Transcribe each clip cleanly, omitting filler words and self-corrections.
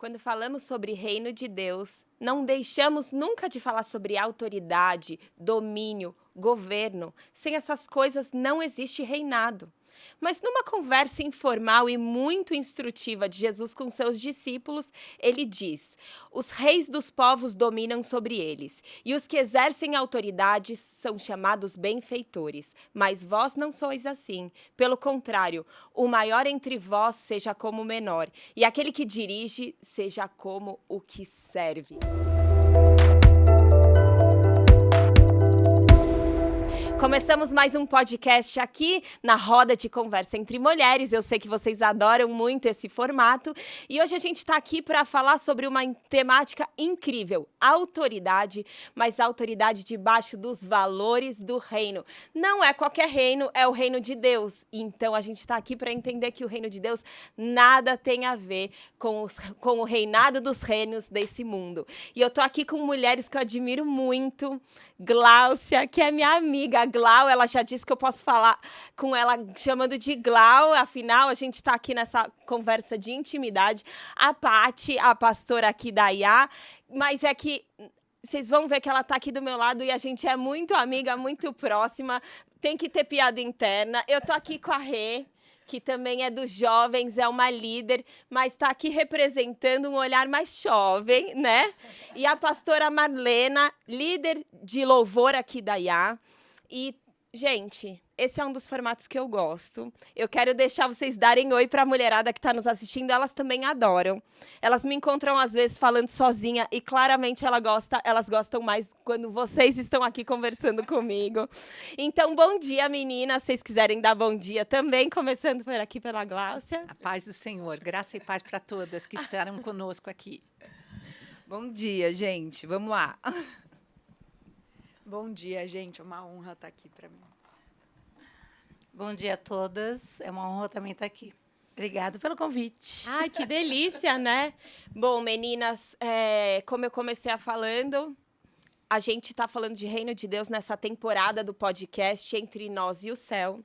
Quando falamos sobre reino de Deus, não deixamos nunca de falar sobre autoridade, domínio, governo. Sem essas coisas não existe reinado. Mas numa conversa informal e muito instrutiva de Jesus com seus discípulos, ele diz: os reis dos povos dominam sobre eles, e os que exercem autoridades são chamados benfeitores. Mas vós não sois assim. Pelo contrário, o maior entre vós seja como o menor, e aquele que dirige seja como o que serve. Começamos mais um podcast aqui na Roda de Conversa entre Mulheres. Eu sei que vocês adoram muito esse formato. E hoje a gente está aqui para falar sobre uma temática incrível: autoridade, mas autoridade debaixo dos valores do reino. Não é qualquer reino, é o reino de Deus. Então a gente está aqui para entender que o reino de Deus nada tem a ver com o reinado dos reinos desse mundo. E eu tô aqui com mulheres que eu admiro muito. Gláucia, que é minha amiga. Glau, ela já disse que eu posso falar com ela chamando de Glau, afinal a gente está aqui nessa conversa de intimidade. A Paty, a pastora aqui da IA, mas é que vocês vão ver que ela está aqui do meu lado e a gente é muito amiga, muito próxima, tem que ter piada interna. Eu tô aqui com a Rê, que também é dos jovens, é uma líder, mas está aqui representando um olhar mais jovem, né? E a pastora Marlena, líder de louvor aqui da IA. E, gente, esse é um dos formatos que eu gosto. Eu quero deixar vocês darem oi para a mulherada que está nos assistindo. Elas também adoram. Elas me encontram, às vezes, falando sozinha e, claramente, elas gostam mais quando vocês estão aqui conversando comigo. Então, bom dia, meninas. Se vocês quiserem dar bom dia também, começando por aqui pela Gláucia. A paz do Senhor. Graça e paz para todas que estarão conosco aqui. Bom dia, gente. Vamos lá. Bom dia, gente. É uma honra estar aqui para mim. Bom dia a todas. É uma honra também estar aqui. Obrigada pelo convite. Ai, que delícia, né? Bom, meninas, como eu comecei falando, a gente está falando de Reino de Deus nessa temporada do podcast Entre Nós e o Céu.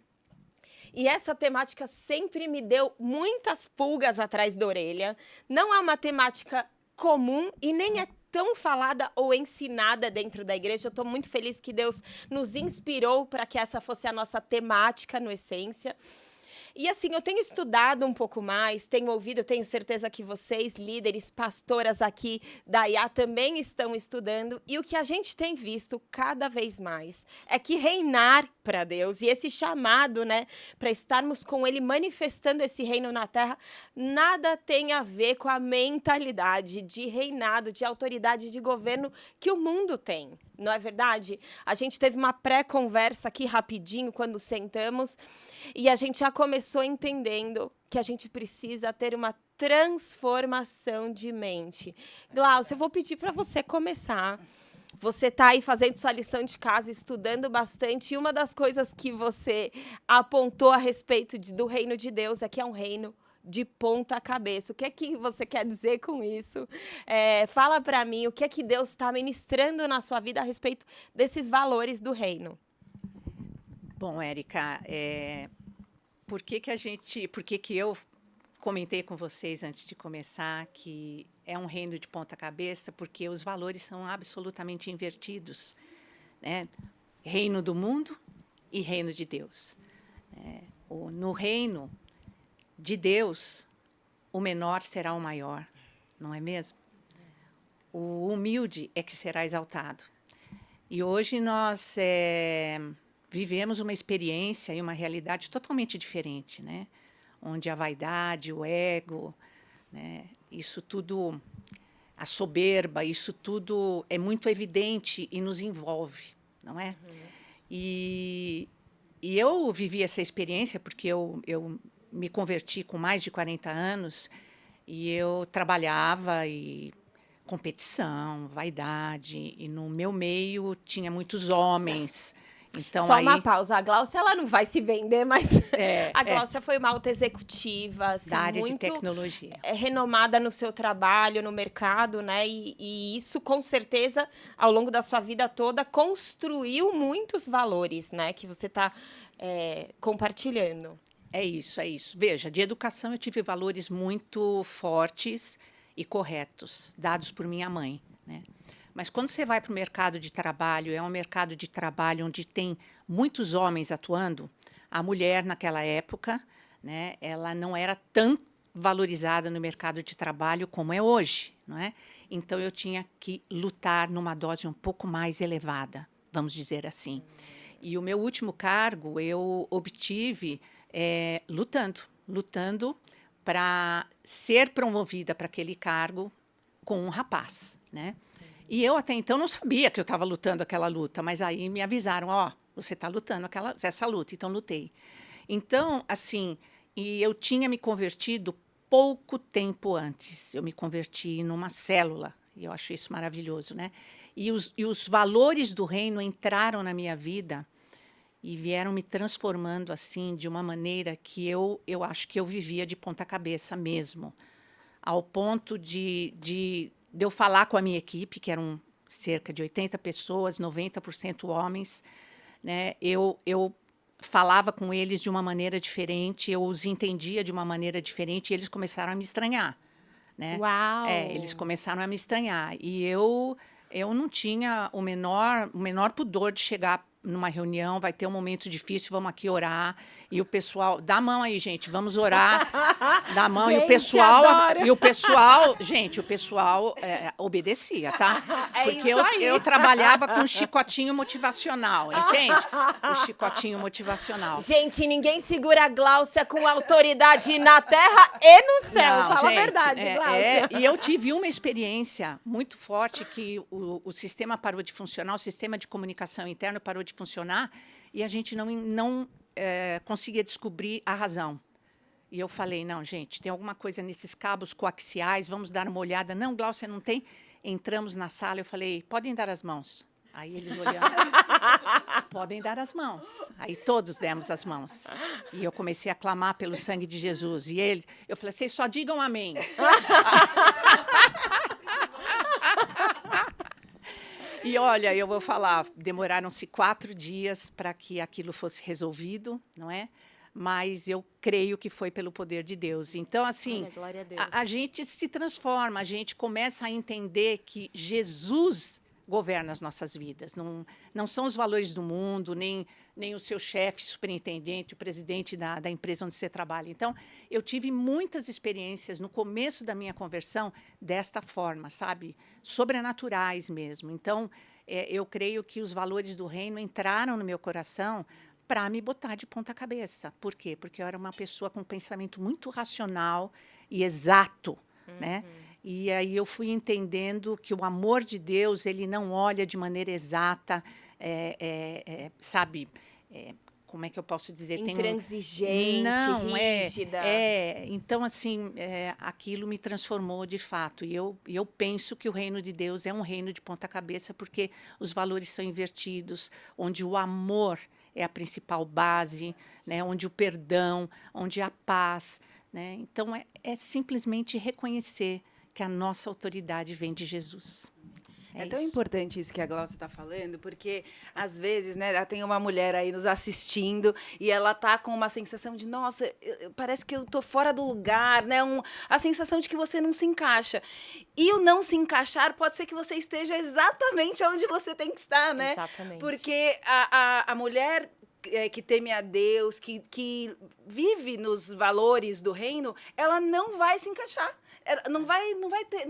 E essa temática sempre me deu muitas pulgas atrás da orelha. Não é uma temática comum e nem é tão falada ou ensinada dentro da igreja. Eu estou muito feliz que Deus nos inspirou para que essa fosse a nossa temática no Essência. E assim, eu tenho estudado um pouco mais, tenho ouvido, eu tenho certeza que vocês, líderes, pastoras aqui da IA também estão estudando. E o que a gente tem visto cada vez mais é que reinar para Deus e esse chamado, né, para estarmos com Ele manifestando esse reino na terra, nada tem a ver com a mentalidade de reinado, de autoridade, de governo que o mundo tem. Não é verdade? A gente teve uma pré-conversa aqui rapidinho quando sentamos e a gente já começou entendendo que a gente precisa ter uma transformação de mente. Gláucia, eu vou pedir para você começar. Você está aí fazendo sua lição de casa, estudando bastante, e uma das coisas que você apontou a respeito do reino de Deus é que é um reino de ponta cabeça. O que é que você quer dizer com isso? Fala para mim, o que é que Deus está ministrando na sua vida a respeito desses valores do reino? Bom, Érica, por que eu comentei com vocês antes de começar que é um reino de ponta cabeça? Porque os valores são absolutamente invertidos, né? Reino do mundo e reino de Deus. No reino de Deus, o menor será o maior, não é mesmo? O humilde é que será exaltado. E hoje nós vivemos uma experiência e uma realidade totalmente diferente, né? Onde a vaidade, o ego, né? Isso tudo, a soberba, isso tudo é muito evidente e nos envolve, não é? Uhum. E eu vivi essa experiência porque eu me converti com mais de 40 anos e eu trabalhava e competição, vaidade, e no meu meio tinha muitos homens. Então, só uma pausa, a Gláucia ela não vai se vender, mas a Gláucia foi uma alta executiva, assim, da área muito de tecnologia. Renomada no seu trabalho, no mercado, né? E isso, com certeza, ao longo da sua vida toda, construiu muitos valores, né? Que você está compartilhando. É isso. Veja, de educação eu tive valores muito fortes e corretos, dados por minha mãe, né? Mas quando você vai para o mercado de trabalho, é um mercado de trabalho onde tem muitos homens atuando, a mulher naquela época, né, ela não era tão valorizada no mercado de trabalho como é hoje, não é? Então eu tinha que lutar numa dose um pouco mais elevada, vamos dizer assim. E o meu último cargo eu obtive lutando para ser promovida para aquele cargo com um rapaz, né? E eu até então não sabia que eu estava lutando aquela luta, mas aí me avisaram, ó, você está lutando essa luta, então lutei. Então, assim, e eu tinha me convertido pouco tempo antes. Eu me converti numa célula, e eu acho isso maravilhoso, né? E os valores do reino entraram na minha vida e vieram me transformando assim de uma maneira que eu acho que eu vivia de ponta cabeça mesmo, ao ponto de eu falar com a minha equipe, que eram cerca de 80 pessoas, 90% homens, né? Eu falava com eles de uma maneira diferente, eu os entendia de uma maneira diferente, e eles começaram a me estranhar, né? Uau! Eles começaram a me estranhar. E eu não tinha o menor pudor de chegar numa reunião, vai ter um momento difícil, vamos aqui orar. E o pessoal, dá a mão aí, gente, vamos orar. Dá a mão. Gente, e o pessoal, gente, obedecia, tá? É Porque isso aí. eu trabalhava com chicotinho motivacional, entende? O chicotinho motivacional. Gente, ninguém segura a Gláucia com autoridade na terra e no céu. Não, Fala gente, a verdade, Gláucia. E eu tive uma experiência muito forte que o sistema parou de funcionar, o sistema de comunicação interno parou de funcionar e a gente não conseguia descobrir a razão. E eu falei, não, gente, tem alguma coisa nesses cabos coaxiais, vamos dar uma olhada. Não, Gláucia, não tem. Entramos na sala, eu falei, podem dar as mãos. Aí eles olharam, podem dar as mãos. Aí todos demos as mãos. E eu comecei a clamar pelo sangue de Jesus. E eu falei, vocês só digam amém. E olha, eu vou falar, demoraram-se 4 dias para que aquilo fosse resolvido, não é? Mas eu creio que foi pelo poder de Deus. Então, assim, Olha, glória a Deus. a gente se transforma, a gente começa a entender que Jesus governa as nossas vidas. Não são os valores do mundo, nem o seu chefe, superintendente, o presidente da empresa onde você trabalha. Então, eu tive muitas experiências no começo da minha conversão desta forma, sabe? Sobrenaturais mesmo. Então, eu creio que os valores do reino entraram no meu coração para me botar de ponta cabeça. Por quê? Porque eu era uma pessoa com um pensamento muito racional e exato, né? E aí eu fui entendendo que o amor de Deus, ele não olha de maneira exata, sabe? Como é que eu posso dizer? Intransigente, rígida. Então, assim, aquilo me transformou de fato. E eu penso que o reino de Deus é um reino de ponta cabeça, porque os valores são invertidos, onde o amor é a principal base, né? Onde o perdão, onde a paz, né? Então, é simplesmente reconhecer que a nossa autoridade vem de Jesus. É tão isso. importante isso que a Gláucia está falando, porque, às vezes, né, tem uma mulher aí nos assistindo e ela tá com uma sensação de, nossa, parece que eu tô fora do lugar, né? A sensação de que você não se encaixa. E o não se encaixar pode ser que você esteja exatamente onde você tem que estar, né? Exatamente. Porque a mulher que teme a Deus, que vive nos valores do reino, ela não vai se encaixar. Não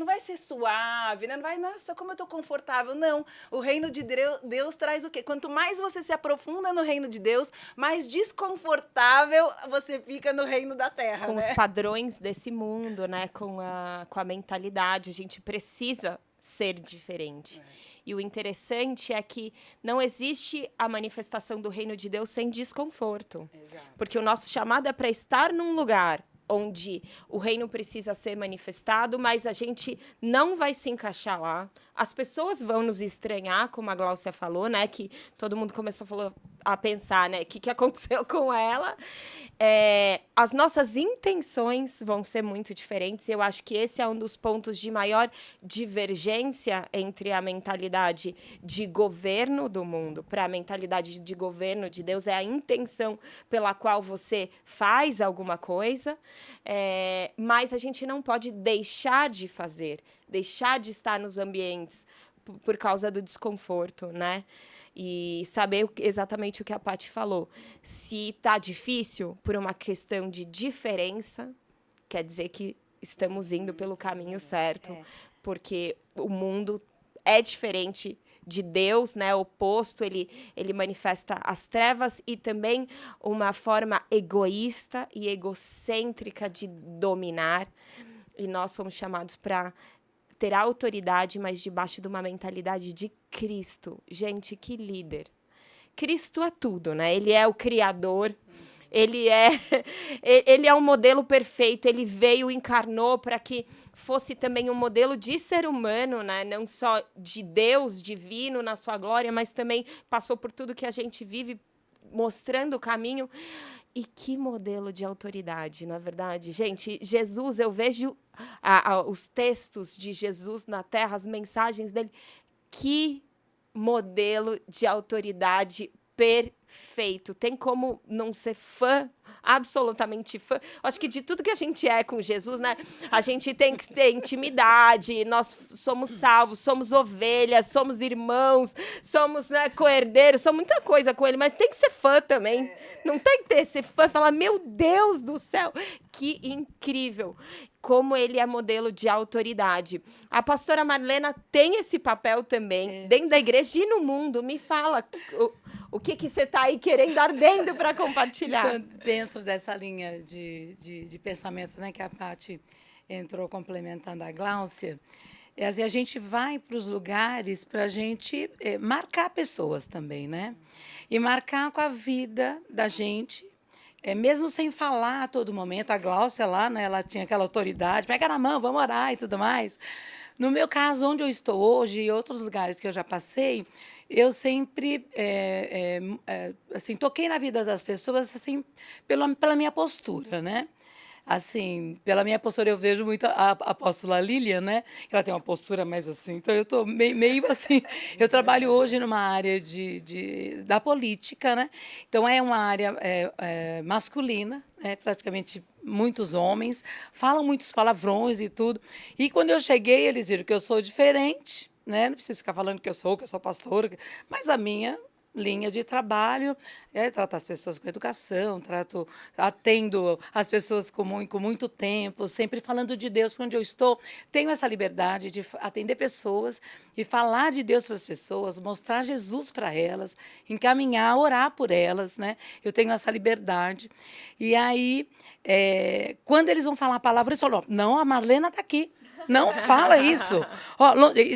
vai ser suave, né? Não vai, nossa, como eu tô confortável. Não, o reino de Deus traz o quê? Quanto mais você se aprofunda no reino de Deus, mais desconfortável você fica no reino da terra, Com né? os padrões desse mundo, né? Com a mentalidade. A gente precisa ser diferente. E o interessante é que não existe a manifestação do reino de Deus sem desconforto. Exato. Porque o nosso chamado é para estar num lugar onde o reino precisa ser manifestado, mas a gente não vai se encaixar lá. As pessoas vão nos estranhar, como a Gláucia falou, né? Que todo mundo começou a falar, a pensar, né? O que aconteceu com ela? As nossas intenções vão ser muito diferentes. Eu acho que esse é um dos pontos de maior divergência entre a mentalidade de governo do mundo para a mentalidade de governo de Deus. É a intenção pela qual você faz alguma coisa, mas a gente não pode deixar de fazer, deixar de estar nos ambientes por causa do desconforto, né? E saber exatamente o que a Paty falou. Se está difícil por uma questão de diferença, quer dizer que estamos indo pelo caminho certo, porque o mundo é diferente de Deus, né? Oposto, ele manifesta as trevas e também uma forma egoísta e egocêntrica de dominar. E nós somos chamados para ter autoridade, mas debaixo de uma mentalidade de Cristo. Gente, que líder. Cristo é tudo, né? Ele é o Criador, ele é um modelo perfeito, ele veio, encarnou para que fosse também um modelo de ser humano, né? Não só de Deus divino na sua glória, mas também passou por tudo que a gente vive, mostrando o caminho. E que modelo de autoridade, na verdade. Gente, Jesus, eu vejo os textos de Jesus na terra, as mensagens dele. Que modelo de autoridade perfeito. Tem como não ser fã, absolutamente fã? Acho que de tudo que a gente é com Jesus, né? A gente tem que ter intimidade, nós somos salvos, somos ovelhas, somos irmãos, somos, né, co-herdeiros, somos muita coisa com ele, mas tem que ser fã também. Não tem que ter esse fã e falar, meu Deus do céu, que incrível. Como ele é modelo de autoridade. A pastora Marlena tem esse papel também, dentro da igreja e no mundo. Me fala, o que você está aí querendo, ardendo para compartilhar? Então, dentro dessa linha de pensamento, né, que a Paty entrou complementando a Gláucia, assim, a gente vai para os lugares para a gente marcar pessoas também, né? E marcar com a vida da gente, mesmo sem falar a todo momento. A Gláucia lá, né, ela tinha aquela autoridade, pega na mão, vamos orar e tudo mais. No meu caso, onde eu estou hoje e outros lugares que eu já passei, eu sempre assim, toquei na vida das pessoas assim, pela minha postura, né? Assim, pela minha postura, eu vejo muito a apóstola Lilian, né? Ela tem uma postura mais assim. Então, eu estou meio assim. Eu trabalho hoje numa área da política, né? Então, é uma área masculina, né? Praticamente muitos homens, falam muitos palavrões e tudo. E quando eu cheguei, eles viram que eu sou diferente, né? Não preciso ficar falando que eu sou pastora, mas a minha linha de trabalho tratar as pessoas com educação, atendo as pessoas com muito tempo, sempre falando de Deus por onde eu estou. Tenho essa liberdade de atender pessoas e falar de Deus para as pessoas, mostrar Jesus para elas, encaminhar, orar por elas, né? Eu tenho essa liberdade. E aí, quando eles vão falar a palavra, eles falam, não, a Marlena está aqui. Não fala isso.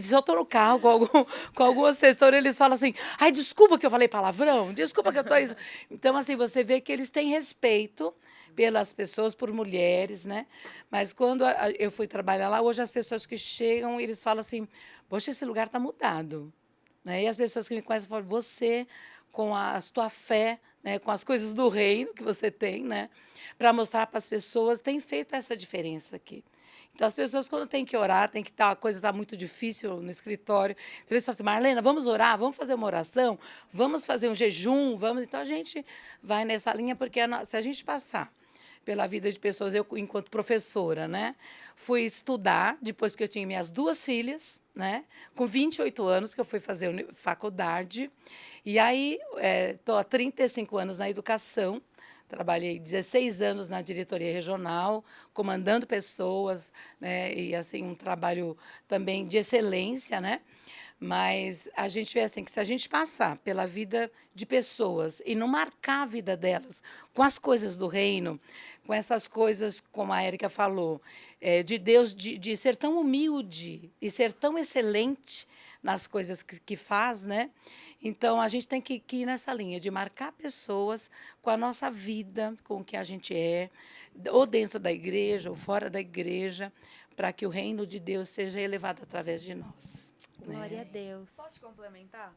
Se eu estou no carro com algum assessor, eles falam assim, ai, desculpa que eu falei palavrão, desculpa que eu estou isso. Então, assim, você vê que eles têm respeito pelas pessoas, por mulheres, né? Mas quando eu fui trabalhar lá, hoje as pessoas que chegam, eles falam assim, poxa, esse lugar está mudado. Né? E as pessoas que me conhecem falam, você, com a tua fé, né, com as coisas do reino que você tem, né, para mostrar para as pessoas, tem feito essa diferença aqui. Então, as pessoas, quando têm que orar, a coisa está muito difícil no escritório, então eles falam assim, Marlena, vamos orar, vamos fazer uma oração, vamos fazer um jejum, vamos. Então, a gente vai nessa linha, porque se a gente passar pela vida de pessoas, eu, enquanto professora, né, fui estudar, depois que eu tinha minhas 2 filhas, né, com 28 anos, que eu fui fazer faculdade, e aí estou há 35 anos na educação. Trabalhei 16 anos na diretoria regional, comandando pessoas, né, e assim um trabalho também de excelência, né? Mas a gente vê assim que se a gente passar pela vida de pessoas e não marcar a vida delas com as coisas do reino, com essas coisas, como a Érica falou, de Deus, de ser tão humilde e ser tão excelente nas coisas que faz, né? Então, a gente tem que ir nessa linha de marcar pessoas com a nossa vida, com o que a gente é, ou dentro da igreja, ou fora da igreja, para que o reino de Deus seja elevado através de nós. Glória a Deus. Posso te complementar?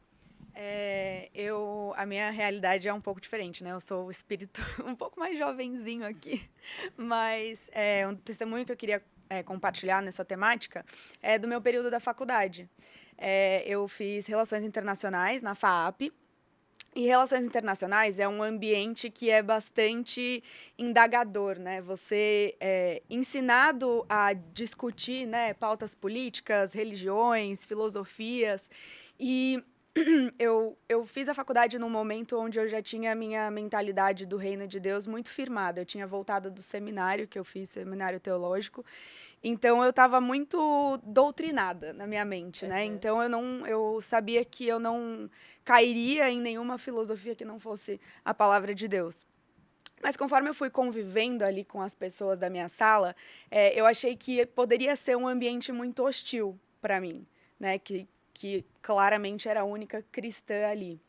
A minha realidade é um pouco diferente, né? Eu sou o espírito um pouco mais jovenzinho aqui, mas um testemunho que eu queria compartilhar nessa temática é do meu período da faculdade. Eu fiz Relações Internacionais na FAAP, e Relações Internacionais é um ambiente que é bastante indagador, né? Você é ensinado a discutir, né, pautas políticas, religiões, filosofias, e eu fiz a faculdade num momento onde eu já tinha a minha mentalidade do reino de Deus muito firmada. Eu tinha voltado do seminário que eu fiz, seminário teológico, então eu estava muito doutrinada na minha mente, né? Então eu sabia que eu não cairia em nenhuma filosofia que não fosse a palavra de Deus. Mas conforme eu fui convivendo ali com as pessoas da minha sala, eu achei que poderia ser um ambiente muito hostil para mim, né? Que claramente era a única cristã ali.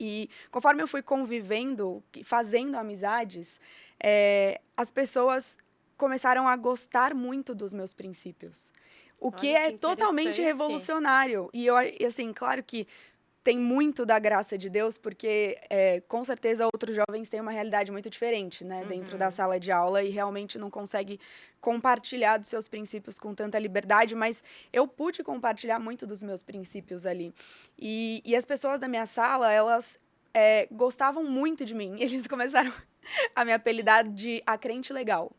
E conforme eu fui convivendo, fazendo amizades, as pessoas começaram a gostar muito dos meus princípios. O que Olha, é que totalmente interessante. revolucionário. E assim, claro que tem muito da graça de Deus, porque com certeza outros jovens têm uma realidade muito diferente, né, dentro da sala de aula e realmente não consegue compartilhar dos seus princípios com tanta liberdade, mas eu pude compartilhar muito dos meus princípios ali. E as pessoas da minha sala, elas gostavam muito de mim. Eles começaram a me apelidar de a crente legal.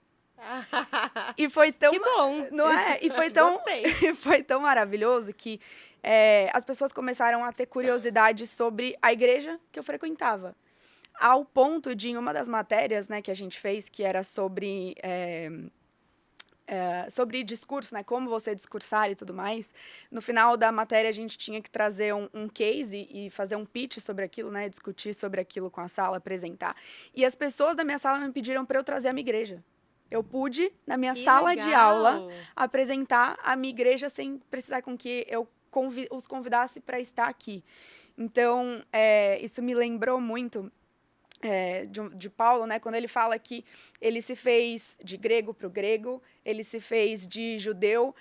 E foi tão... Que bom. Não é? E foi tão, Gostei. foi tão maravilhoso que as pessoas começaram a ter curiosidade sobre a igreja que eu frequentava. Ao ponto de, em uma das matérias, né, que a gente fez, que era sobre discurso, né, como você discursar e tudo mais, no final da matéria a gente tinha que trazer um case e fazer um pitch sobre aquilo, né, discutir sobre aquilo com a sala, apresentar. E as pessoas da minha sala me pediram para eu trazer a minha igreja. Eu pude, na minha sala de aula, apresentar a minha igreja sem precisar com que eu os convidasse para estar aqui. Então, isso me lembrou muito de Paulo, né, quando ele fala que ele se fez de grego para o grego, ele se fez de judeu,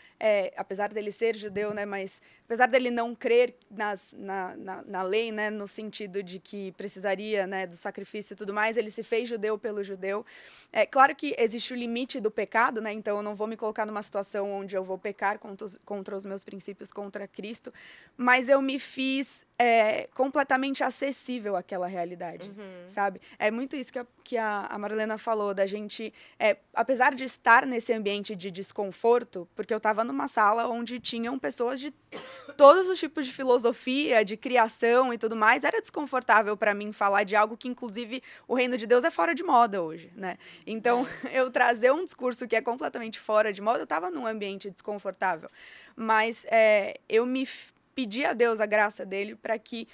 apesar dele ser judeu, né, mas apesar dele não crer na lei, né, no sentido de que precisaria, né, do sacrifício e tudo mais, ele se fez judeu pelo judeu. Claro que existe o limite do pecado, né, então eu não vou me colocar numa situação onde eu vou pecar contra os meus princípios, contra Cristo, mas eu me fiz completamente acessível àquela realidade, sabe? É muito isso que a Marilena falou, da gente, apesar de estar nesse ambiente de desconforto, porque eu estava numa sala onde tinham pessoas de todos os tipos de filosofia, de criação e tudo mais, era desconfortável para mim falar de algo que, inclusive, o reino de Deus é fora de moda hoje, né? Então, eu trazer um discurso que é completamente fora de moda, eu estava num ambiente desconfortável. Mas eu me pedi a Deus a graça dele para que,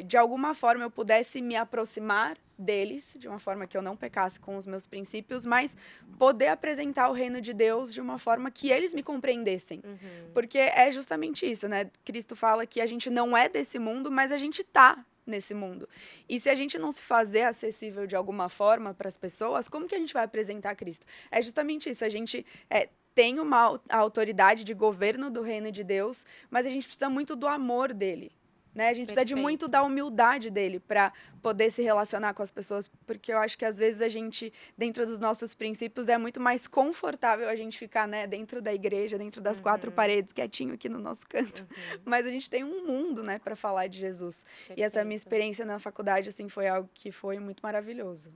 de alguma forma, eu pudesse me aproximar deles, de uma forma que eu não pecasse com os meus princípios, mas poder apresentar o reino de Deus de uma forma que eles me compreendessem. Porque é justamente isso, né? Cristo fala que a gente não é desse mundo, mas a gente tá nesse mundo. E se a gente não se fazer acessível de alguma forma para as pessoas, como que a gente vai apresentar Cristo? É justamente isso, a gente tem uma autoridade de governo do reino de Deus, mas a gente precisa muito do amor dele. Né? A gente precisa de muito da humildade dele para poder se relacionar com as pessoas, porque eu acho que às vezes a gente, dentro dos nossos princípios, é muito mais confortável a gente ficar, né, dentro da igreja, dentro das quatro paredes, quietinho aqui no nosso canto. Mas a gente tem um mundo, né, para falar de Jesus. E essa minha experiência na faculdade, assim, foi algo que foi muito maravilhoso.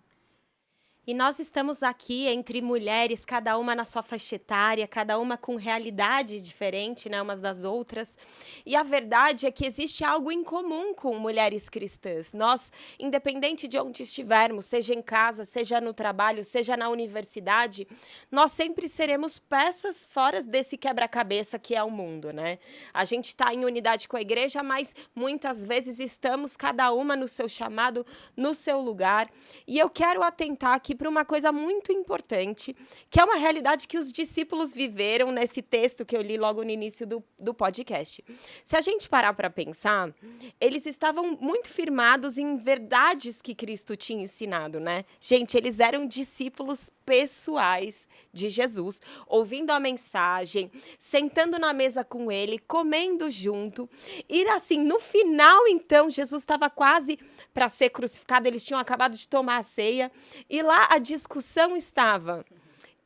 E nós estamos aqui entre mulheres, cada uma na sua faixa etária, cada uma com realidade diferente, né, umas das outras. E a verdade é que existe algo em comum com mulheres cristãs. Nós, independente de onde estivermos, seja em casa, seja no trabalho, seja na universidade, nós sempre seremos peças fora desse quebra-cabeça que é o mundo, né? A gente está em unidade com a igreja, mas muitas vezes estamos cada uma no seu chamado, no seu lugar. E eu quero atentar aqui aqui para uma coisa muito importante, que é uma realidade que os discípulos viveram nesse texto que eu li logo no início do podcast. Se a gente parar para pensar, eles estavam muito firmados em verdades que Cristo tinha ensinado, né? Gente, eles eram discípulos pessoais de Jesus, ouvindo a mensagem, sentando na mesa com ele, comendo junto. E assim, no final, então, Jesus estava quase para ser crucificado, eles tinham acabado de tomar a ceia, e lá a discussão estava: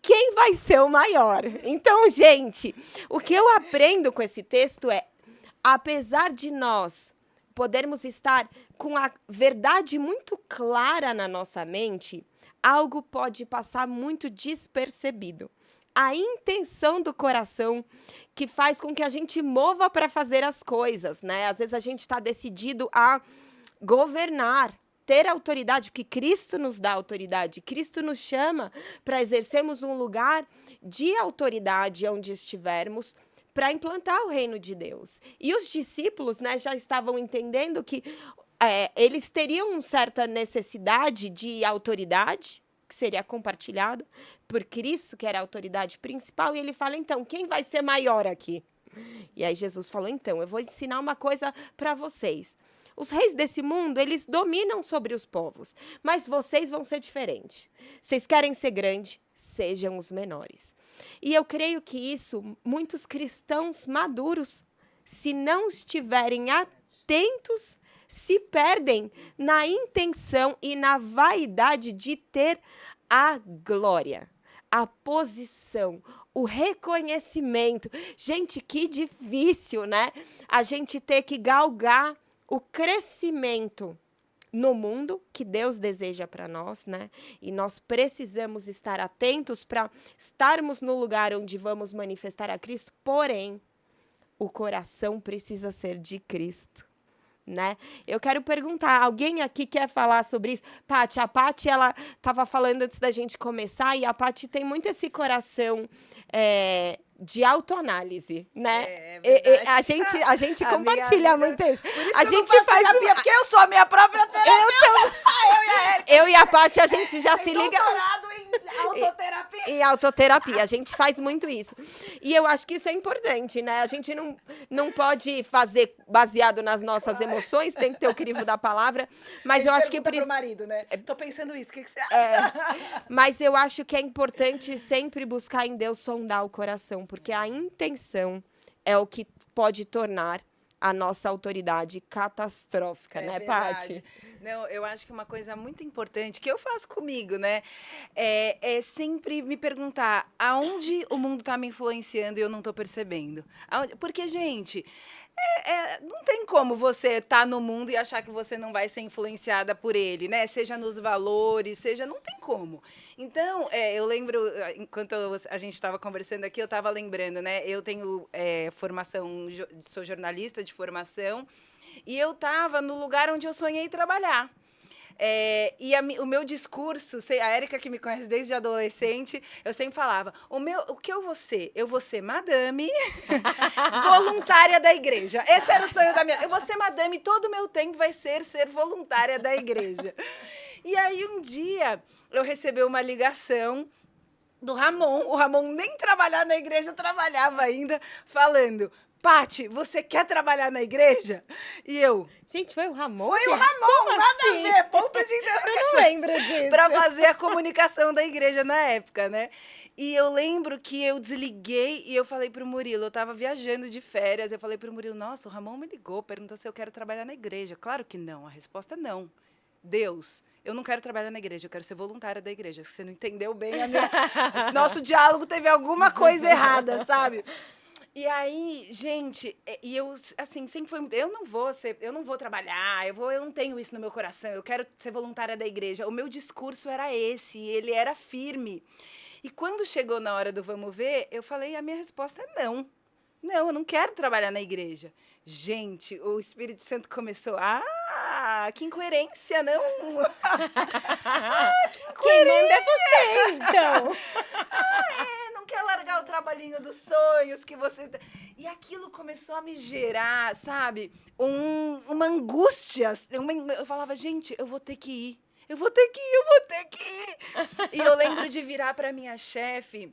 quem vai ser o maior? Então, gente, o que eu aprendo com esse texto é, apesar de nós podermos estar com a verdade muito clara na nossa mente, algo pode passar muito despercebido. A intenção do coração que faz com que a gente mova para fazer as coisas, né? Às vezes a gente está decidido a governar, ter autoridade, porque Cristo nos dá autoridade. Cristo nos chama para exercermos um lugar de autoridade onde estivermos, para implantar o reino de Deus. E os discípulos, né, já estavam entendendo que eles teriam uma certa necessidade de autoridade, que seria compartilhado por Cristo, que era a autoridade principal, e ele fala, então, quem vai ser maior aqui? E aí Jesus falou, então, eu vou ensinar uma coisa para vocês. Os reis desse mundo, eles dominam sobre os povos, mas vocês vão ser diferentes. Vocês querem ser grandes, sejam os menores. E eu creio que isso, muitos cristãos maduros, se não estiverem atentos, se perdem na intenção e na vaidade de ter a glória, a posição, o reconhecimento. Gente, que difícil, né? A gente ter que galgar o crescimento no mundo que Deus deseja para nós, né? E nós precisamos estar atentos para estarmos no lugar onde vamos manifestar a Cristo, porém, o coração precisa ser de Cristo, né? Eu quero perguntar, alguém aqui quer falar sobre isso? Paty, a Paty, ela estava falando antes da gente começar, e a Paty tem muito esse coração de autoanálise, né? A gente compartilha muito isso. Por isso A que gente eu não faço faz terapia, porque eu sou a minha própria terapia. Eu e a Paty, a gente já se liga Doutorado em autoterapia. em autoterapia. A gente faz muito isso. E eu acho que isso é importante, né? A gente não pode fazer baseado nas nossas emoções, tem que ter o crivo da palavra, mas eu acho que pro marido, né? Tô pensando isso, o que você acha? Mas eu acho que é importante sempre buscar em Deus sondar o coração, porque a intenção é o que pode tornar a nossa autoridade catastrófica, né, Paty? Não, eu acho que uma coisa muito importante que eu faço comigo, né, é sempre me perguntar aonde o mundo está me influenciando e eu não estou percebendo. Porque, gente, não tem como você estar no mundo e achar que você não vai ser influenciada por ele, né? Seja nos valores, não tem como. Então, eu lembro, enquanto a gente estava conversando aqui, eu estava lembrando, né? Eu tenho formação, sou jornalista de formação, e eu estava no lugar onde eu sonhei trabalhar. O meu discurso, a Érica que me conhece desde adolescente, eu sempre falava, o que eu vou ser? Eu vou ser madame voluntária da igreja. Esse era o sonho da minha... Eu vou ser madame, todo o meu tempo vai ser voluntária da igreja. E aí, um dia, eu recebi uma ligação do Ramon. O Ramon nem trabalhar na igreja, trabalhava ainda, falando... Paty, você quer trabalhar na igreja? E eu... Gente, foi o Ramon? Foi o Ramon, nada a ver, ponto de interrogação. Eu não lembro disso. Para fazer a comunicação da igreja na época, né? E eu lembro que eu desliguei e eu falei pro Murilo, eu tava viajando de férias, eu falei pro Murilo, nossa, o Ramon me ligou, perguntou se eu quero trabalhar na igreja. Claro que não, a resposta é não. Deus, eu não quero trabalhar na igreja, eu quero ser voluntária da igreja. Você não entendeu bem a minha... Nosso diálogo teve alguma coisa errada, sabe? E aí, gente, e eu, assim, sempre foi... Eu não vou trabalhar, eu não tenho isso no meu coração, eu quero ser voluntária da igreja. O meu discurso era esse, ele era firme. E quando chegou na hora do vamos ver, eu falei, a minha resposta é não. Não, eu não quero trabalhar na igreja. Gente, o Espírito Santo começou, que incoerência, não? Que incoerência! Quem manda é você, então. Não quer largar o trabalhinho dos sonhos que você... E aquilo começou a me gerar, sabe, uma angústia. Eu falava, gente, eu vou ter que ir. eu vou ter que ir. E eu lembro de virar para minha chefe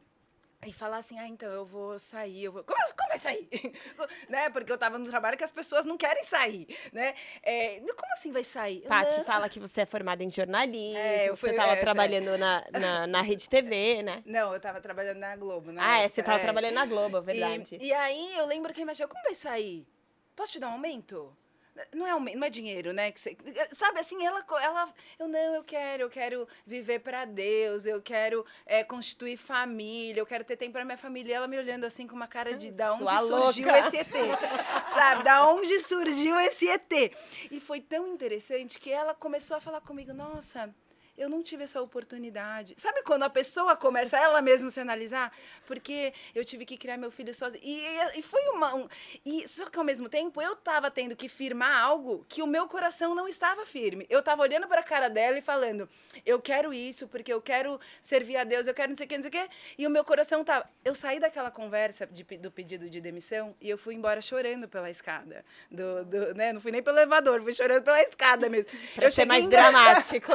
e falar assim, então eu vou sair, Como vai sair? Né? Porque eu tava no trabalho que as pessoas não querem sair, né? Como assim vai sair? Paty Não. fala que você é formada em jornalismo, Eu você fui- estava é, trabalhando na Rede TV, né? Não, eu tava trabalhando na Globo, né? Você estava trabalhando na Globo, é verdade. E aí eu lembro que a minha chefe, como vai sair? Posso te dar um aumento? Não é aumento, não é dinheiro, né? Sabe, assim, eu quero viver para Deus, eu quero constituir família, eu quero ter tempo para minha família. Ela me olhando assim com uma cara de da onde Sua surgiu louca. esse ET? Sabe, da onde surgiu esse ET? E foi tão interessante que ela começou a falar comigo, nossa, eu não tive essa oportunidade. Sabe quando a pessoa começa ela mesma se analisar? Porque eu tive que criar meu filho sozinha. E foi só que ao mesmo tempo eu estava tendo que firmar algo que o meu coração não estava firme. Eu estava olhando para a cara dela e falando, eu quero isso porque eu quero servir a Deus, eu quero não sei o que, não sei o que. E o meu coração estava... Eu saí daquela conversa do pedido de demissão e eu fui embora chorando pela escada. Né? Não fui nem pelo elevador, fui chorando pela escada mesmo. Pra ser mais dramático.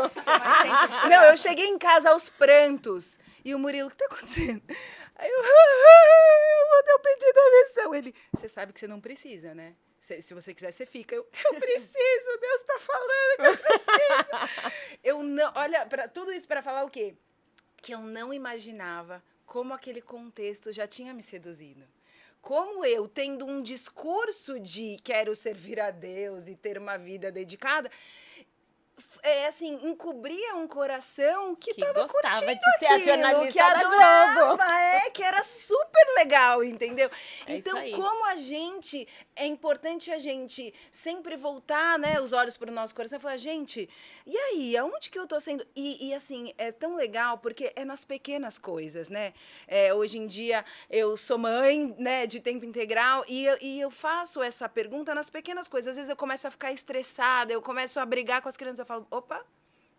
Não, eu cheguei em casa aos prantos. E o Murilo, o que tá acontecendo? Aí eu vou ter o pedido da demissão. Ele, você sabe que você não precisa, né? Se você quiser, você fica. Eu preciso, Deus tá falando que eu preciso. Eu não, olha, tudo isso para falar o quê? Que eu não imaginava como aquele contexto já tinha me seduzido. Como eu, tendo um discurso de quero servir a Deus e ter uma vida dedicada, assim, encobria um coração que estava gostava curtindo de ser a aquilo, jornalista que da adorava, Globo. que era super legal, entendeu? É Então, isso aí. como é importante a gente sempre voltar, né, os olhos para o nosso coração e falar, gente, e aí, aonde que eu tô sendo? E assim, é tão legal, porque é nas pequenas coisas, né? Hoje em dia, eu sou mãe, né, de tempo integral, e eu faço essa pergunta nas pequenas coisas. Às vezes eu começo a ficar estressada, eu começo a brigar com as crianças, eu falo, opa,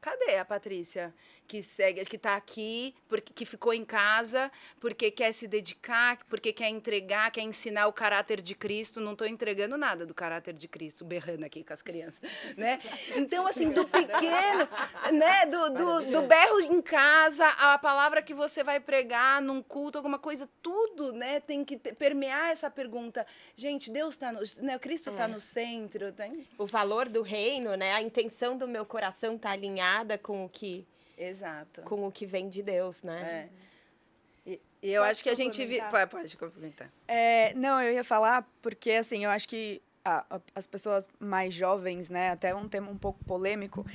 cadê a Patrícia que tá aqui, que ficou em casa, porque quer se dedicar, porque quer entregar, quer ensinar o caráter de Cristo? Não estou entregando nada do caráter de Cristo, berrando aqui com as crianças, né? Então, assim, do pequeno, né, do berro em casa, a palavra que você vai pregar num culto, alguma coisa, tudo, né, tem que permear essa pergunta. Gente, Deus está né, Cristo está no centro, tem? O valor do reino, né? A intenção do meu coração tá alinhada com o que... Exato. Com o que vem de Deus, né? E eu Posso acho que a gente... Pode complementar. Não, eu ia falar porque, assim, eu acho que as pessoas mais jovens, né, até um tema um pouco polêmico,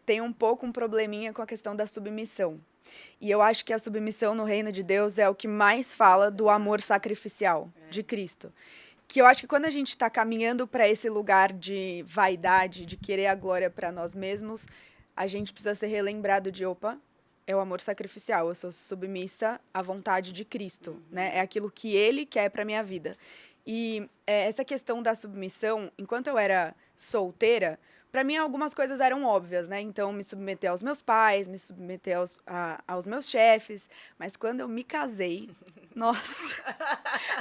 tem um pouco um probleminha com a questão da submissão. E eu acho que a submissão no reino de Deus é o que mais fala do amor sacrificial de Cristo. Que eu acho que quando a gente está caminhando para esse lugar de vaidade, de querer a glória para nós mesmos, a gente precisa ser relembrado de, opa, é o amor sacrificial, eu sou submissa à vontade de Cristo, né? É aquilo que Ele quer para minha vida. E essa questão da submissão, enquanto eu era solteira, para mim algumas coisas eram óbvias, né? Então, me submeter aos meus pais, me submeter aos meus chefes. Mas quando eu me casei, nossa,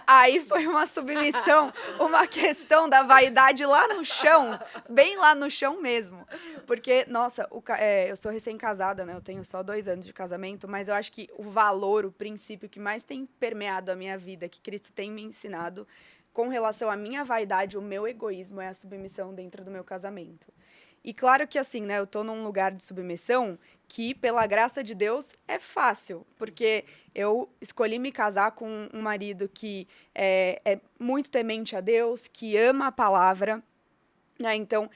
aí foi uma submissão, uma questão da vaidade lá no chão, bem lá no chão mesmo. Porque, nossa, eu sou recém-casada, né? Eu tenho só 2 anos de casamento, mas eu acho que o valor, o princípio que mais tem permeado a minha vida, que Cristo tem me ensinado, com relação à minha vaidade, o meu egoísmo, é a submissão dentro do meu casamento. E claro que assim, né, eu tô num lugar de submissão que, pela graça de Deus, é fácil, porque eu escolhi me casar com um marido que é muito temente a Deus, que ama a palavra, né? Então,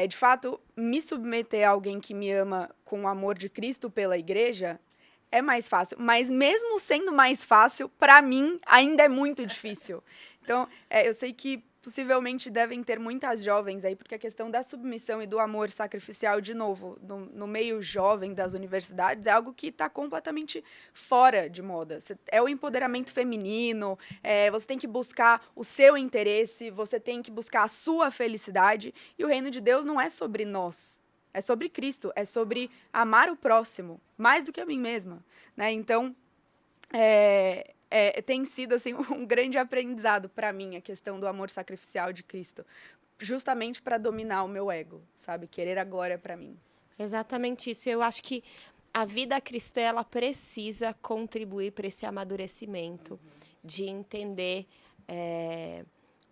de fato, me submeter a alguém que me ama com o amor de Cristo pela igreja é mais fácil. Mas mesmo sendo mais fácil, para mim, ainda é muito difícil. Então, eu sei que possivelmente devem ter muitas jovens aí, porque a questão da submissão e do amor sacrificial, de novo, no meio jovem das universidades, é algo que está completamente fora de moda. É o empoderamento feminino, você tem que buscar o seu interesse, você tem que buscar a sua felicidade, e o reino de Deus não é sobre nós, é sobre Cristo, é sobre amar o próximo, mais do que a mim mesma, né? Então, tem sido assim, um grande aprendizado para mim a questão do amor sacrificial de Cristo, justamente para dominar o meu ego, sabe? Querer a glória para mim. Exatamente isso. Eu acho que a vida cristã ela precisa contribuir para esse amadurecimento de entender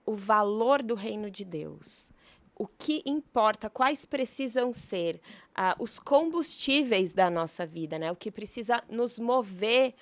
o valor do reino de Deus. O que importa, quais precisam ser os combustíveis da nossa vida, né? O que precisa nos mover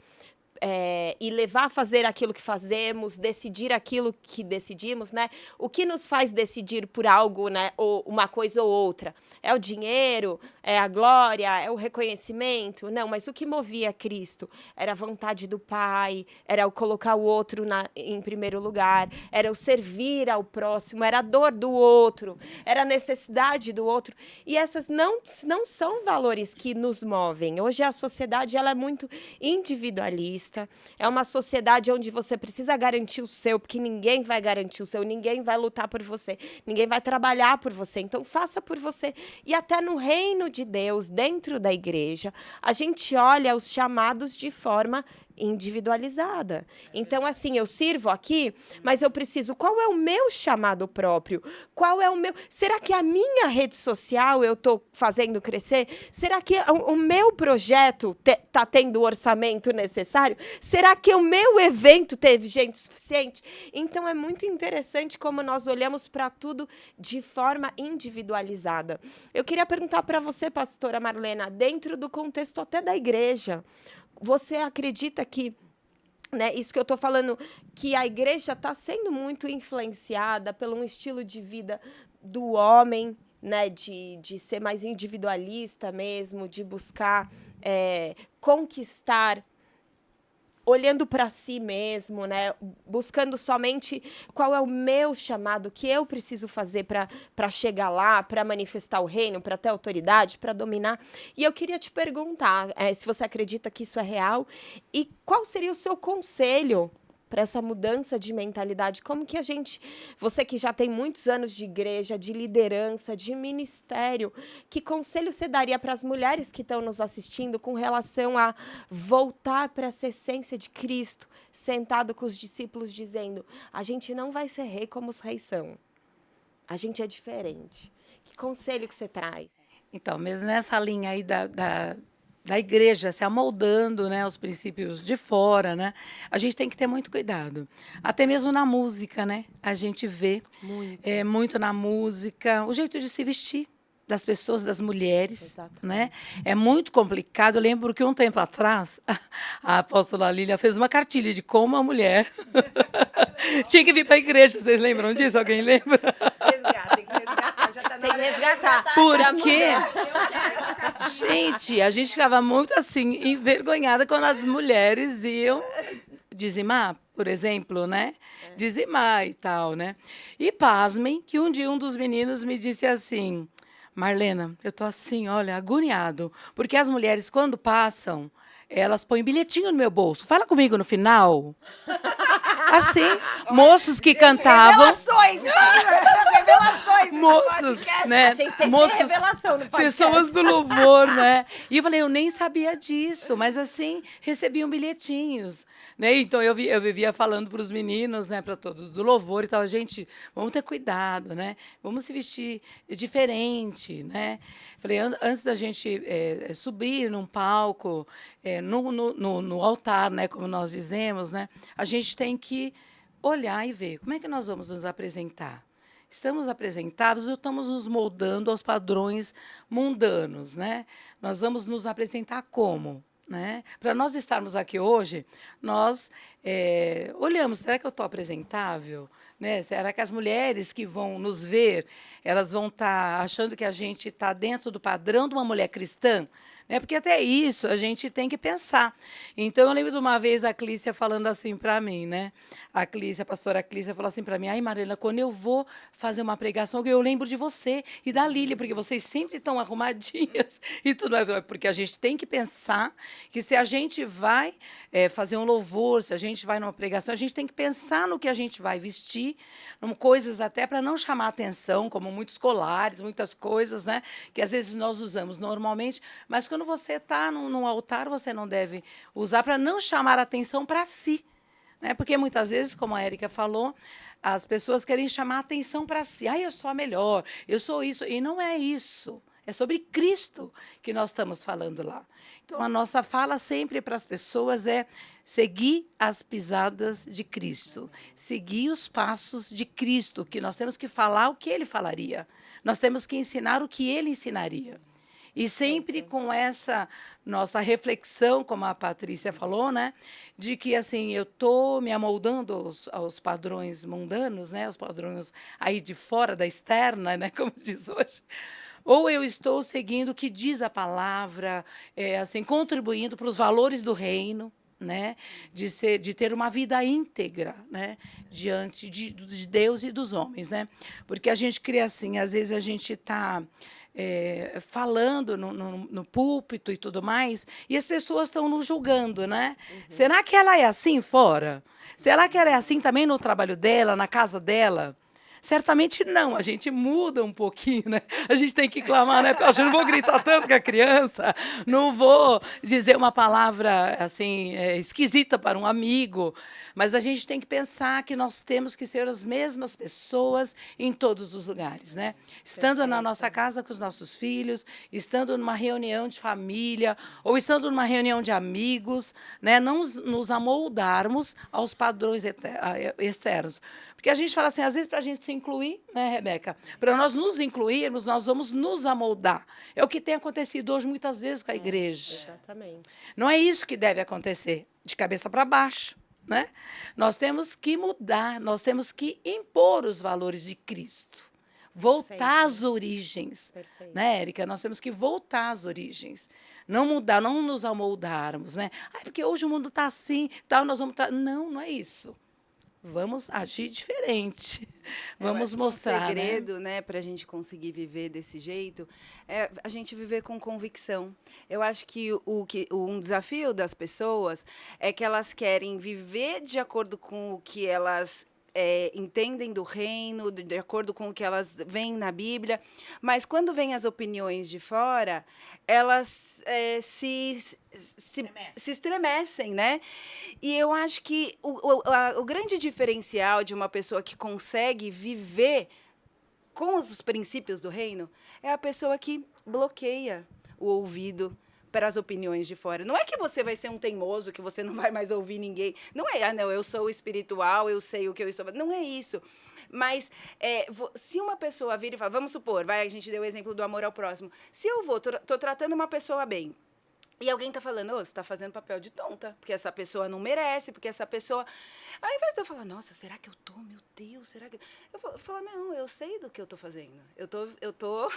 e levar a fazer aquilo que fazemos, decidir aquilo que decidimos, né? O que nos faz decidir por algo, né? Ou uma coisa ou outra? É o dinheiro? É a glória? É o reconhecimento? Não, mas o que movia Cristo era a vontade do Pai, era o colocar o outro em primeiro lugar, era o servir ao próximo, era a dor do outro, era a necessidade do outro. E essas não são valores que nos movem. Hoje a sociedade ela é muito individualista. É uma sociedade onde você precisa garantir o seu, porque ninguém vai garantir o seu, ninguém vai lutar por você, ninguém vai trabalhar por você. Então, faça por você. E até no reino de Deus, dentro da igreja, a gente olha os chamados de forma individualizada. Então, assim, eu sirvo aqui, mas eu preciso... Qual é o meu chamado próprio? Qual é o meu... Será que a minha rede social eu estou fazendo crescer? Será que o meu projeto está tendo o orçamento necessário? Será que o meu evento teve gente suficiente? Então, é muito interessante como nós olhamos para tudo de forma individualizada. Eu queria perguntar para você, pastora Marlena, dentro do contexto até da igreja, você acredita que, né, isso que eu estou falando, que a igreja está sendo muito influenciada pelo um estilo de vida do homem, né, de ser mais individualista mesmo, de buscar conquistar, olhando para si mesmo, né, buscando somente qual é o meu chamado, o que eu preciso fazer para chegar lá, para manifestar o reino, para ter autoridade, para dominar. E eu queria te perguntar se você acredita que isso é real e qual seria o seu conselho para essa mudança de mentalidade. Como que você que já tem muitos anos de igreja, de liderança, de ministério, que conselho você daria para as mulheres que estão nos assistindo com relação a voltar para essa essência de Cristo, sentado com os discípulos dizendo, a gente não vai ser rei como os reis são. A gente é diferente. Que conselho que você traz? Então, mesmo nessa linha aí da igreja se amoldando, né, os princípios de fora, né, a gente tem que ter muito cuidado. Até mesmo na música, né, a gente vê muito na música o jeito de se vestir das pessoas, das mulheres. Exatamente. Né? É muito complicado. Eu lembro que um tempo atrás a apóstola Lília fez uma cartilha de como a mulher tinha que vir para a igreja. Vocês lembram disso? Alguém lembra? Tem que resgatar. Já tá na Tem que hora de resgatar. Porque, gente, a gente ficava muito assim, envergonhada quando as mulheres iam dizimar, por exemplo, né? Dizimar e tal, né? E pasmem que um dia um dos meninos me disse assim, Marlena, eu tô assim, olha, agoniado, porque as mulheres, quando passam, elas põem bilhetinho no meu bolso. Fala comigo no final. Assim, moços que cantavam. Revelações! Revelações! Moços, né? A gente sempre Moços, tem revelação no podcast. pessoas do louvor, né? E eu falei, eu nem sabia disso, mas assim, recebiam bilhetinhos. Né? Então, eu vivia falando para os meninos, né, para todos do louvor e tal, gente, vamos ter cuidado, né? Vamos se vestir diferente, né? Falei, antes da gente subir num palco, no altar, né, como nós dizemos, né, a gente tem que olhar e ver como é que nós vamos nos apresentar. Estamos apresentáveis ou estamos nos moldando aos padrões mundanos, né? Nós vamos nos apresentar como? Né? Para nós estarmos aqui hoje, nós olhamos, será que eu estou apresentável? Né? Será que as mulheres que vão nos ver, elas vão estar achando que a gente está dentro do padrão de uma mulher cristã? Né? Porque até isso a gente tem que pensar. Então, eu lembro de uma vez a Clícia falando assim para mim, né? A pastora Clícia falou assim para mim, ai, Marlena, quando eu vou fazer uma pregação, eu lembro de você e da Lília, porque vocês sempre estão arrumadinhas e tudo mais. Porque a gente tem que pensar que se a gente vai fazer um louvor, se a gente vai numa pregação, a gente tem que pensar no que a gente vai vestir, coisas até para não chamar atenção, como muitos colares, muitas coisas, né? Que às vezes nós usamos normalmente, mas quando você está num altar, você não deve usar para não chamar atenção para si. Né? Porque muitas vezes, como a Érica falou, as pessoas querem chamar atenção para si. Ah, eu sou a melhor, eu sou isso. E não é isso. É sobre Cristo que nós estamos falando lá. Então, a nossa fala sempre para as pessoas é seguir as pisadas de Cristo, seguir os passos de Cristo, que nós temos que falar o que ele falaria. Nós temos que ensinar o que ele ensinaria. E sempre com essa nossa reflexão, como a Patrícia falou, né, de que assim eu estou me amoldando aos padrões mundanos, né, aos padrões aí de fora da externa, né, como diz hoje, ou eu estou seguindo o que diz a palavra, assim contribuindo para os valores do reino, né, de ter uma vida íntegra, né, diante de Deus e dos homens, né, porque a gente cria assim, às vezes a gente está falando no púlpito e tudo mais, e as pessoas estão nos julgando, né? Será que ela é assim fora? Será que ela é assim também no trabalho dela, na casa dela? Certamente não, a gente muda um pouquinho, né? A gente tem que clamar, né? Eu não vou gritar tanto com a criança, não vou dizer uma palavra assim esquisita para um amigo, mas a gente tem que pensar que nós temos que ser as mesmas pessoas em todos os lugares, né? Estando na nossa casa com os nossos filhos, estando numa reunião de família, ou estando numa reunião de amigos, né? Não nos amoldarmos aos padrões externos. Porque a gente fala assim, às vezes, para a gente se incluir, né, Rebeca? Para nós nos incluirmos, nós vamos nos amoldar. É o que tem acontecido hoje, muitas vezes, com a igreja. Exatamente. Não é isso que deve acontecer, de cabeça para baixo, né? Nós temos que mudar, nós temos que impor os valores de Cristo. Voltar às origens. Perfeito. Né, Érica? Nós temos que voltar às origens. Não mudar, não nos amoldarmos, né? Porque hoje o mundo está assim, tal, nós vamos estar... Não, não é isso. Vamos agir diferente. Vamos mostrar. O segredo, né, para a gente conseguir viver desse jeito, é a gente viver com convicção. Eu acho que um desafio das pessoas é que elas querem viver de acordo com o que elas entendem do reino, de acordo com o que elas veem na Bíblia, mas quando vêm as opiniões de fora, elas se estremecem, né? E eu acho que o grande diferencial de uma pessoa que consegue viver com os princípios do reino é a pessoa que bloqueia o ouvido para as opiniões de fora. Não é que você vai ser um teimoso, que você não vai mais ouvir ninguém. Não é, não, eu sou espiritual, eu sei o que eu estou... Não é isso. Mas se uma pessoa vira e fala, vamos supor, a gente deu o exemplo do amor ao próximo. Se eu tô tratando uma pessoa bem, e alguém está falando, você está fazendo papel de tonta, porque essa pessoa não merece, porque essa pessoa... Ao invés de eu falar, nossa, será que eu tô? Meu Deus, será que... Eu falo, não, eu sei do que eu tô fazendo. Eu tô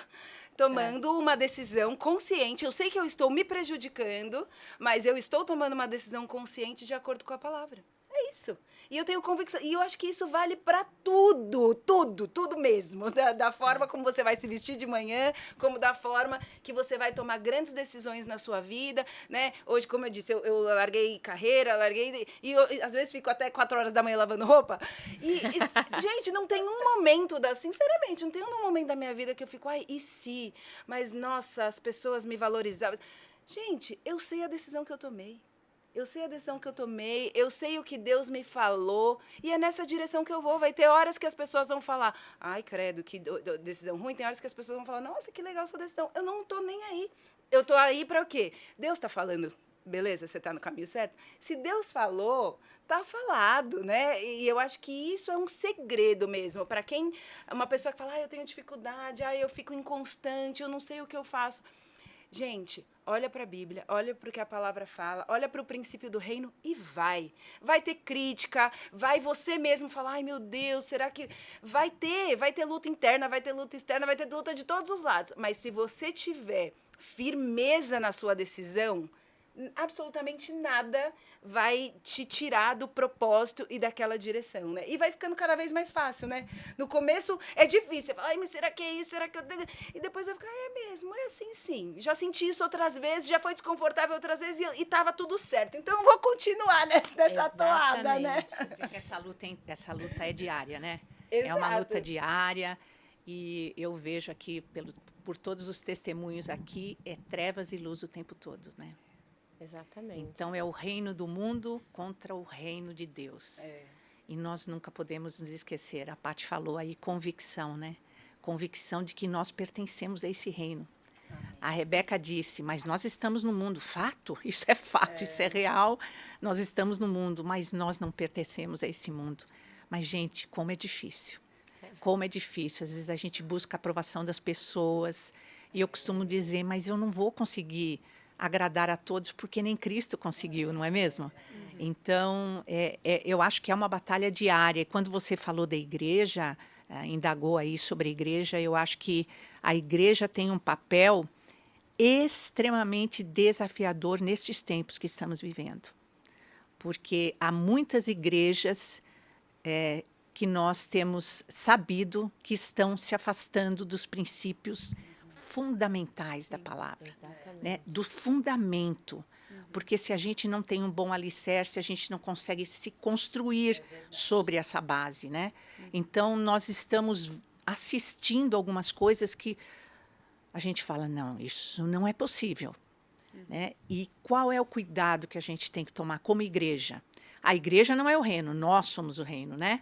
tomando uma decisão consciente. Eu sei que eu estou me prejudicando, mas eu estou tomando uma decisão consciente de acordo com a palavra. É isso. E eu tenho convicção. E eu acho que isso vale para tudo, tudo mesmo. Da forma como você vai se vestir de manhã, como da forma que você vai tomar grandes decisões na sua vida, né? Hoje, como eu disse, eu larguei carreira, e eu, às vezes fico até 4 horas da manhã lavando roupa. Gente, não tem um momento, sinceramente, não tem um momento da minha vida que eu fico, ai, e se? Mas, nossa, as pessoas me valorizavam. Gente, eu sei a decisão que eu tomei. Eu sei a decisão que eu tomei, eu sei o que Deus me falou, e é nessa direção que eu vou. Vai ter horas que as pessoas vão falar, ai, credo, que decisão ruim. Tem horas que as pessoas vão falar, nossa, que legal sua decisão. Eu não estou nem aí. Eu estou aí para o quê? Deus está falando, beleza, você está no caminho certo? Se Deus falou, está falado, né? E eu acho que isso é um segredo mesmo. Para quem, uma pessoa que fala, eu tenho dificuldade, eu fico inconstante, eu não sei o que eu faço. Gente, olha para a Bíblia, olha para o que a palavra fala, olha para o princípio do reino e vai. Vai ter crítica, vai você mesmo falar, ai meu Deus, será que... Vai ter luta interna, vai ter luta externa, vai ter luta de todos os lados. Mas se você tiver firmeza na sua decisão, absolutamente nada vai te tirar do propósito e daquela direção, né? E vai ficando cada vez mais fácil, né? No começo é difícil, você fala, ai, mas será que é isso? Será que eu... E depois vai ficar, é mesmo, é assim sim. Já senti isso outras vezes, já foi desconfortável outras vezes e tava tudo certo. Então eu vou continuar nessa toada, né? Porque essa luta é diária, né? Exato. É uma luta diária e eu vejo aqui, por todos os testemunhos aqui, é trevas e luz o tempo todo, né? Exatamente. Então, é o reino do mundo contra o reino de Deus. E nós nunca podemos nos esquecer. A Paty falou aí convicção, né? Convicção de que nós pertencemos a esse reino. A Rebeca disse, mas nós estamos no mundo. Fato, isso é fato, isso é real. Nós estamos no mundo, mas nós não pertencemos a esse mundo. Mas, gente, como é difícil. Como é difícil. Às vezes a gente busca a aprovação das pessoas. E eu costumo dizer, mas eu não vou conseguir agradar a todos, porque nem Cristo conseguiu, não é mesmo? Então, eu acho que é uma batalha diária. E quando você falou da igreja, indagou aí sobre a igreja, eu acho que a igreja tem um papel extremamente desafiador nestes tempos que estamos vivendo. Porque há muitas igrejas que nós temos sabido que estão se afastando dos princípios fundamentais da palavra, né? Do fundamento. Porque se a gente não tem um bom alicerce, a gente não consegue se construir sobre essa base, né? Então, nós estamos assistindo algumas coisas que a gente fala, não, isso não é possível. Né? E qual é o cuidado que a gente tem que tomar como igreja? A igreja não é o reino, nós somos o reino, né?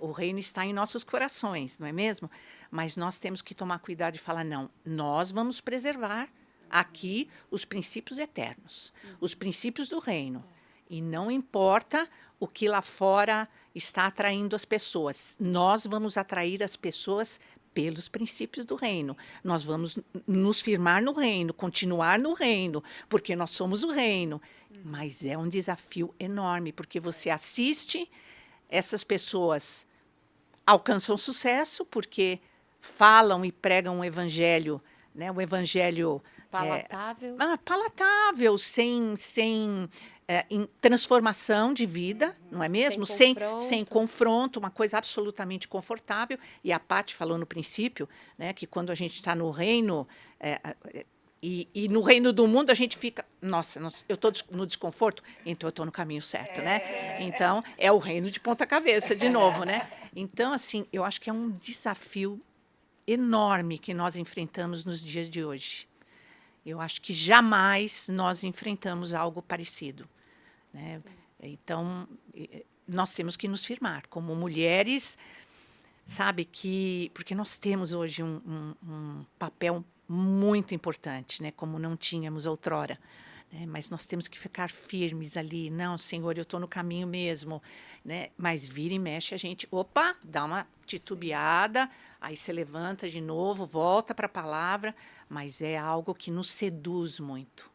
O reino está em nossos corações, não é mesmo? Mas nós temos que tomar cuidado e falar, não, nós vamos preservar aqui os princípios eternos, os princípios do reino. E não importa o que lá fora está atraindo as pessoas, nós vamos atrair as pessoas pelos princípios do reino. Nós vamos nos firmar no reino, continuar no reino, porque nós somos o reino. Mas é um desafio enorme, porque você assiste, essas pessoas alcançam sucesso, porque falam e pregam um evangelho, né? Um evangelho Palatável. palatável, sem transformação de vida, não é mesmo? Sem confronto, uma coisa absolutamente confortável. E a Paty falou no princípio, né, que quando a gente está no reino, e no reino do mundo a gente fica, nossa, eu estou no desconforto, então eu estou no caminho certo, né? Então, é o reino de ponta cabeça, de novo, né? Então, assim, eu acho que é um desafio enorme que nós enfrentamos nos dias de hoje. Eu acho que jamais nós enfrentamos algo parecido. Né? Então, nós temos que nos firmar como mulheres, sabe, porque nós temos hoje um papel muito importante, né, como não tínhamos outrora. Né? Mas nós temos que ficar firmes ali. Não, Senhor, eu estou no caminho mesmo. Né? Mas vira e mexe a gente, opa, dá uma titubeada, aí você levanta de novo, volta para a palavra, mas é algo que nos seduz muito.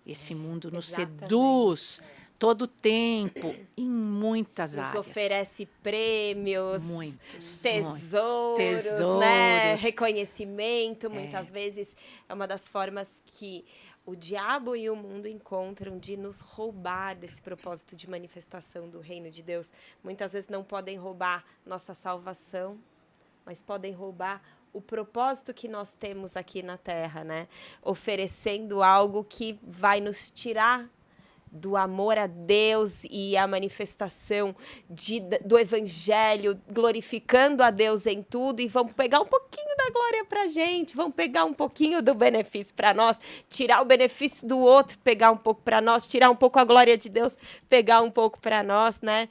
Esse mundo nos seduz todo o tempo, em muitas áreas. Nos oferece prêmios, muitos, tesouros, né? Reconhecimento. Muitas vezes é uma das formas que o diabo e o mundo encontram de nos roubar desse propósito de manifestação do reino de Deus. Muitas vezes não podem roubar nossa salvação, mas podem roubar o propósito que nós temos aqui na Terra, né? Oferecendo algo que vai nos tirar do amor a Deus e a manifestação do Evangelho, glorificando a Deus em tudo, e vamos pegar um pouquinho da glória para a gente, vamos pegar um pouquinho do benefício para nós, tirar o benefício do outro, pegar um pouco para nós, tirar um pouco a glória de Deus, pegar um pouco para nós, né?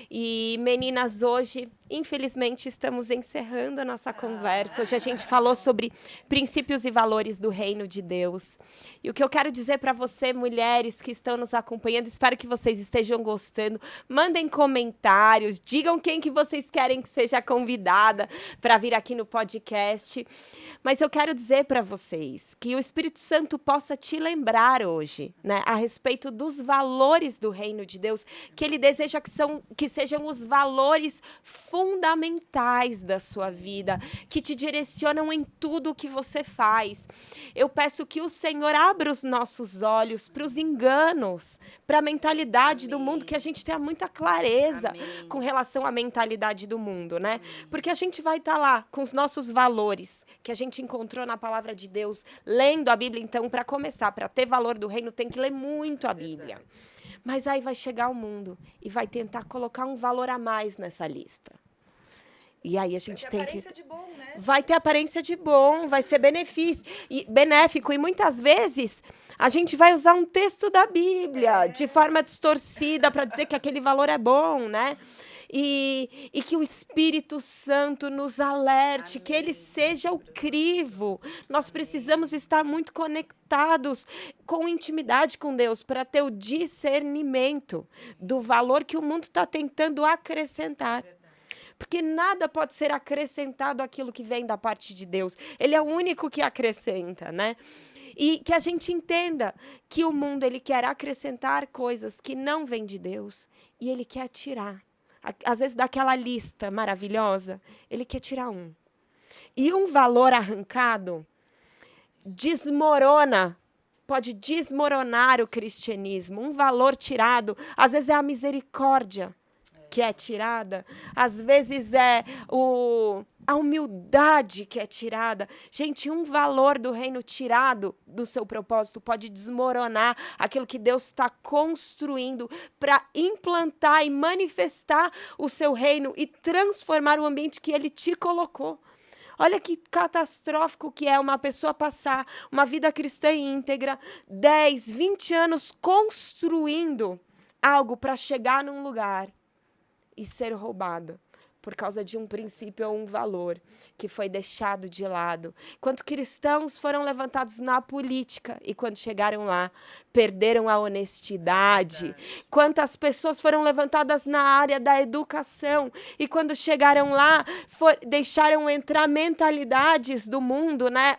E, meninas, hoje, infelizmente, estamos encerrando a nossa conversa. Hoje a gente falou sobre princípios e valores do reino de Deus. E o que eu quero dizer para você, mulheres que estão nos acompanhando, espero que vocês estejam gostando. Mandem comentários, digam quem que vocês querem que seja convidada para vir aqui no podcast. Mas eu quero dizer para vocês que o Espírito Santo possa te lembrar hoje, né, a respeito dos valores do reino de Deus, que ele deseja que sejam os valores fundamentais da sua vida, que te direcionam em tudo o que você faz. Eu peço que o Senhor abra os nossos olhos para os enganos, para a mentalidade do mundo, que a gente tenha muita clareza com relação à mentalidade do mundo, né? Porque a gente vai estar lá com os nossos valores, que a gente encontrou na palavra de Deus, lendo a Bíblia. Então, para começar, para ter valor do reino, tem que ler muito a Bíblia. Mas aí vai chegar o mundo e vai tentar colocar um valor a mais nessa lista. E aí a gente tem que... de bom, né? Vai ter aparência de bom, vai ser benéfico. E muitas vezes a gente vai usar um texto da Bíblia de forma distorcida para dizer que aquele valor é bom, né? e que o Espírito Santo nos alerte, que ele seja o crivo. Nós precisamos estar muito conectados com intimidade com Deus para ter o discernimento do valor que o mundo está tentando acrescentar. Porque nada pode ser acrescentado àquilo que vem da parte de Deus. Ele é o único que acrescenta, né? E que a gente entenda que o mundo ele quer acrescentar coisas que não vêm de Deus e ele quer tirar. Às vezes daquela lista maravilhosa, ele quer tirar um. E um valor arrancado desmorona, pode desmoronar o cristianismo. Um valor tirado, às vezes é a misericórdia que é tirada, às vezes é a humildade que é tirada. Gente, um valor do reino tirado do seu propósito pode desmoronar aquilo que Deus está construindo para implantar e manifestar o seu reino e transformar o ambiente que ele te colocou. Olha que catastrófico que é uma pessoa passar uma vida cristã íntegra, 10, 20 anos construindo algo para chegar num lugar e ser roubado por causa de um princípio ou um valor que foi deixado de lado. Quantos cristãos foram levantados na política e quando chegaram lá, perderam a honestidade. Quantas pessoas foram levantadas na área da educação e quando chegaram lá, deixaram entrar mentalidades do mundo, né?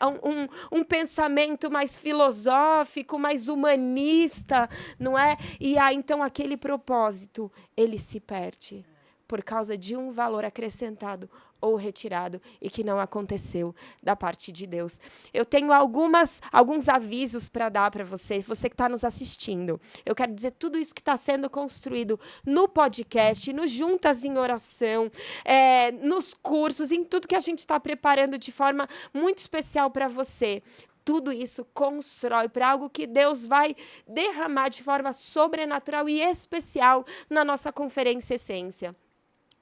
Um pensamento mais filosófico, mais humanista, não é? E aí, então, aquele propósito, ele se perde por causa de um valor acrescentado ou retirado e que não aconteceu da parte de Deus. Eu tenho alguns avisos para dar para você que está nos assistindo. Eu quero dizer tudo isso que está sendo construído no podcast, no Juntas em Oração, nos cursos, em tudo que a gente está preparando de forma muito especial para você. Tudo isso constrói para algo que Deus vai derramar de forma sobrenatural e especial na nossa Conferência Essência,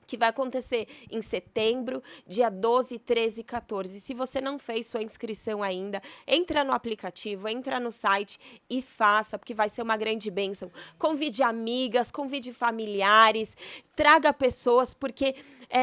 que vai acontecer em setembro, dia 12, 13 e 14. Se você não fez sua inscrição ainda, entra no aplicativo, entra no site e faça, porque vai ser uma grande bênção. Convide amigas, convide familiares, traga pessoas, porque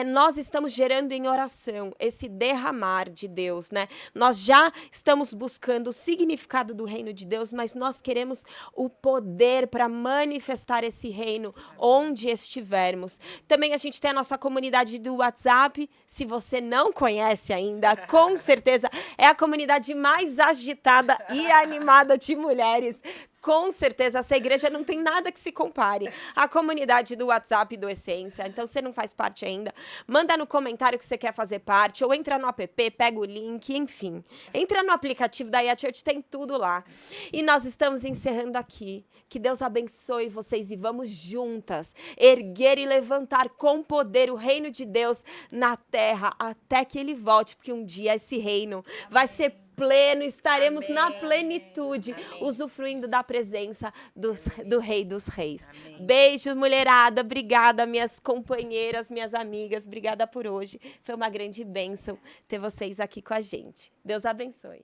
nós estamos gerando em oração esse derramar de Deus, né? Nós já estamos buscando o significado do reino de Deus, mas nós queremos o poder para manifestar esse reino onde estivermos. Também a gente tem a nossa comunidade do WhatsApp. Se você não conhece ainda, com certeza é a comunidade mais agitada e animada de mulheres. Com certeza, essa igreja não tem nada que se compare à comunidade do WhatsApp do Essência. Então, você não faz parte ainda, manda no comentário que você quer fazer parte, ou entra no app, pega o link, enfim. Entra no aplicativo da IA Church, tem tudo lá. E nós estamos encerrando aqui. Que Deus abençoe vocês e vamos juntas erguer e levantar com poder o reino de Deus na terra, até que ele volte, porque um dia esse reino vai ser pleno, estaremos na plenitude, usufruindo da presença do Rei dos Reis. Beijo, mulherada, obrigada, minhas companheiras, minhas amigas, obrigada por hoje. Foi uma grande bênção ter vocês aqui com a gente. Deus abençoe.